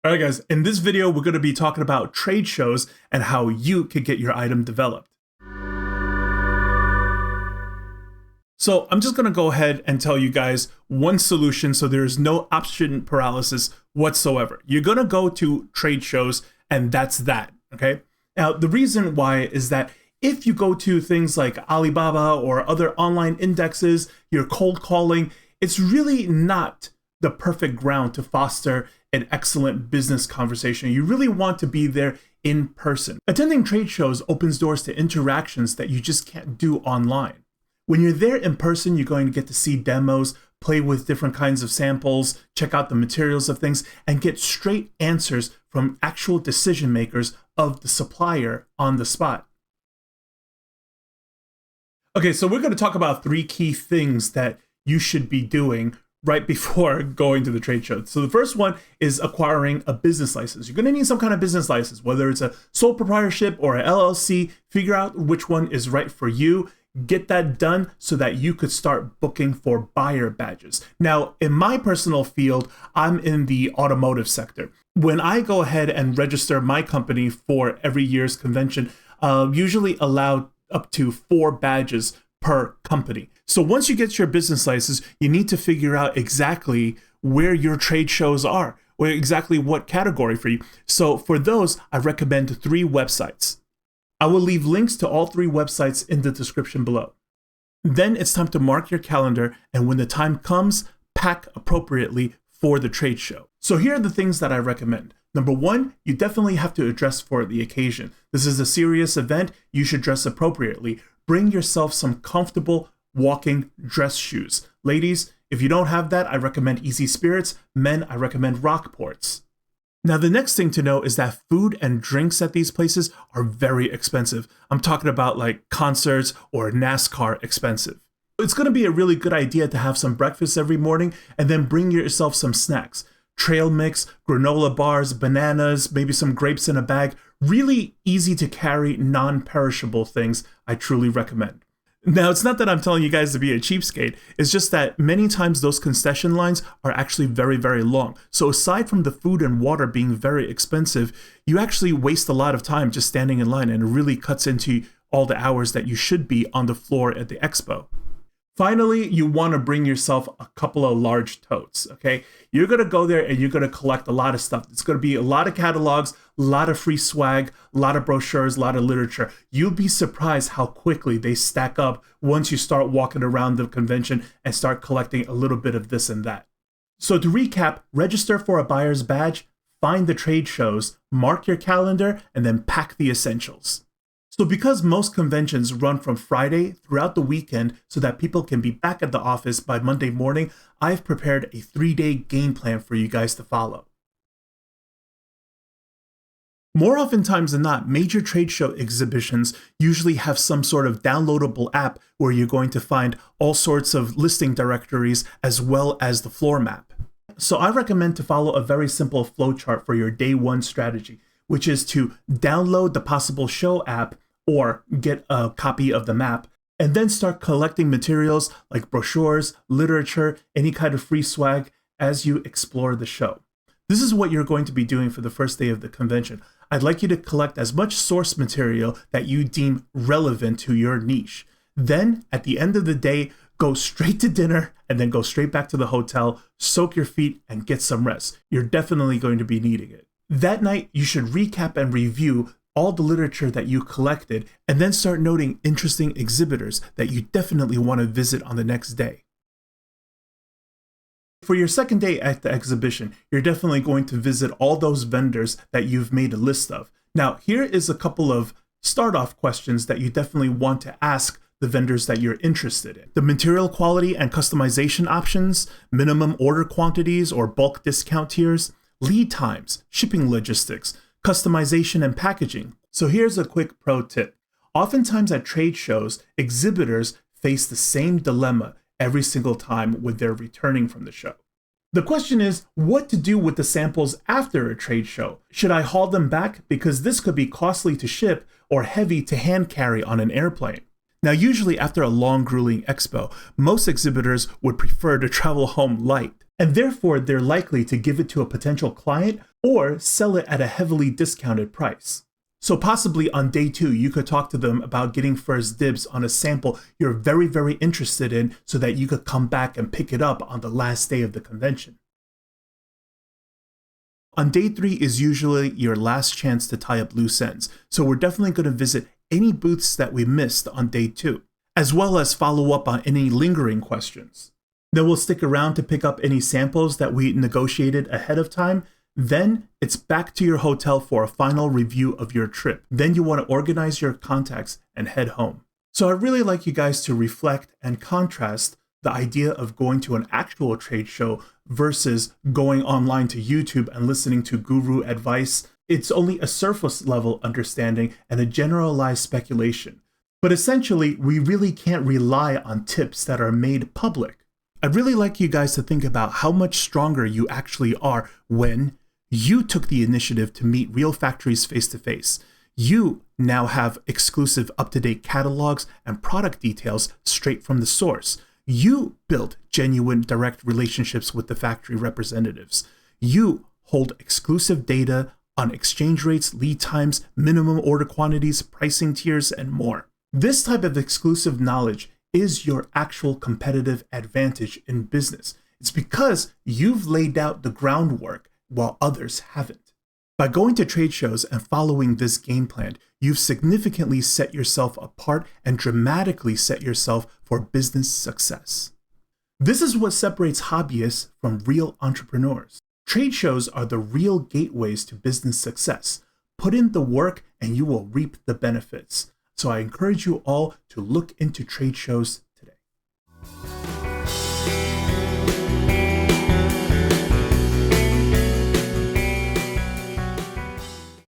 All right, guys, in this video, we're going to be talking about trade shows and how you can get your item developed. So I'm just going to go ahead and tell you guys one solution so there's no option paralysis whatsoever. You're going to go to trade shows and that's that, okay? Now, the reason why is that if you go to things like Alibaba or other online indexes, you're cold calling, it's really not the perfect ground to foster an excellent business conversation. You really want to be there in person. Attending trade shows opens doors to interactions that you just can't do online. When you're there in person, you're going to get to see demos, play with different kinds of samples, check out the materials of things, and get straight answers from actual decision makers of the supplier on the spot. Okay, so we're going to talk about 3 key things that you should be doing right before going to the trade show. So the first one is acquiring a business license. You're going to need some kind of business license, whether it's a sole proprietorship or an LLC. Figure out which one is right for you. Get that done so that you could start booking for buyer badges. Now, in my personal field, I'm in the automotive sector. When I go ahead and register my company for every year's convention, usually allow up to 4 badges per company. So once you get your business license, you need to figure out exactly where your trade shows are, or exactly what category for you. So for those, I recommend 3 websites. I will leave links to all 3 websites in the description below. Then it's time to mark your calendar, and when the time comes, pack appropriately for the trade show. So here are the things that I recommend. Number 1, you definitely have to dress for the occasion. This is a serious event. You should dress appropriately. Bring yourself some comfortable walking dress shoes. Ladies, if you don't have that, I recommend Easy Spirits. Men, I recommend Rockports. Now, the next thing to know is that food and drinks at these places are very expensive. I'm talking about like concerts or NASCAR expensive. It's going to be a really good idea to have some breakfast every morning and then bring yourself some snacks. Trail mix, granola bars, bananas, maybe some grapes in a bag. Really easy to carry, non-perishable things I truly recommend. Now, it's not that I'm telling you guys to be a cheapskate. It's just that many times those concession lines are actually very, very long. So aside from the food and water being very expensive, you actually waste a lot of time just standing in line, and it really cuts into all the hours that you should be on the floor at the expo. Finally, you want to bring yourself a couple of large totes, okay? You're going to go there and you're going to collect a lot of stuff. It's going to be a lot of catalogs, a lot of free swag, a lot of brochures, a lot of literature. You'll be surprised how quickly they stack up once you start walking around the convention and start collecting a little bit of this and that. So to recap, register for a buyer's badge, find the trade shows, mark your calendar, and then pack the essentials. So because most conventions run from Friday throughout the weekend so that people can be back at the office by Monday morning, I've prepared a 3-day game plan for you guys to follow. More oftentimes than not, major trade show exhibitions usually have some sort of downloadable app where you're going to find all sorts of listing directories as well as the floor map. So I recommend to follow a very simple flowchart for your day 1 strategy, which is to download the possible show app or get a copy of the map, and then start collecting materials like brochures, literature, any kind of free swag as you explore the show. This is what you're going to be doing for the first day of the convention. I'd like you to collect as much source material that you deem relevant to your niche. Then, at the end of the day, go straight to dinner and then go straight back to the hotel, soak your feet, and get some rest. You're definitely going to be needing it. That night, you should recap and review all the literature that you collected, and then start noting interesting exhibitors that you definitely want to visit on the next day. For your second day at the exhibition, you're definitely going to visit all those vendors that you've made a list of. Now, here is a couple of start-off questions that you definitely want to ask the vendors that you're interested in. The material quality and customization options, minimum order quantities or bulk discount tiers, lead times, shipping logistics, customization and packaging. So here's a quick pro tip. Oftentimes at trade shows, exhibitors face the same dilemma every single time when they're returning from the show. The question is what to do with the samples after a trade show. Should I haul them back because this could be costly to ship or heavy to hand carry on an airplane? Now, usually after a long, grueling expo, most exhibitors would prefer to travel home light, and therefore they're likely to give it to a potential client or sell it at a heavily discounted price. So possibly on day 2, you could talk to them about getting first dibs on a sample you're very, very interested in so that you could come back and pick it up on the last day of the convention. On day 3 is usually your last chance to tie up loose ends, so we're definitely going to visit any booths that we missed on day 2, as well as follow up on any lingering questions. Then we'll stick around to pick up any samples that we negotiated ahead of time. Then it's back to your hotel for a final review of your trip. Then you want to organize your contacts and head home. So I'd really like you guys to reflect and contrast the idea of going to an actual trade show versus going online to YouTube and listening to guru advice. It's only a surface level understanding and a generalized speculation. But essentially, we really can't rely on tips that are made public. I'd really like you guys to think about how much stronger you actually are when you took the initiative to meet real factories face-to-face. You now have exclusive up-to-date catalogs and product details straight from the source. You built genuine direct relationships with the factory representatives. You hold exclusive data on exchange rates, lead times, minimum order quantities, pricing tiers, and more. This type of exclusive knowledge is your actual competitive advantage in business. It's because you've laid out the groundwork while others haven't. By going to trade shows and following this game plan, you've significantly set yourself apart and dramatically set yourself for business success. This is what separates hobbyists from real entrepreneurs. Trade shows are the real gateways to business success. Put in the work and you will reap the benefits. So I encourage you all to look into trade shows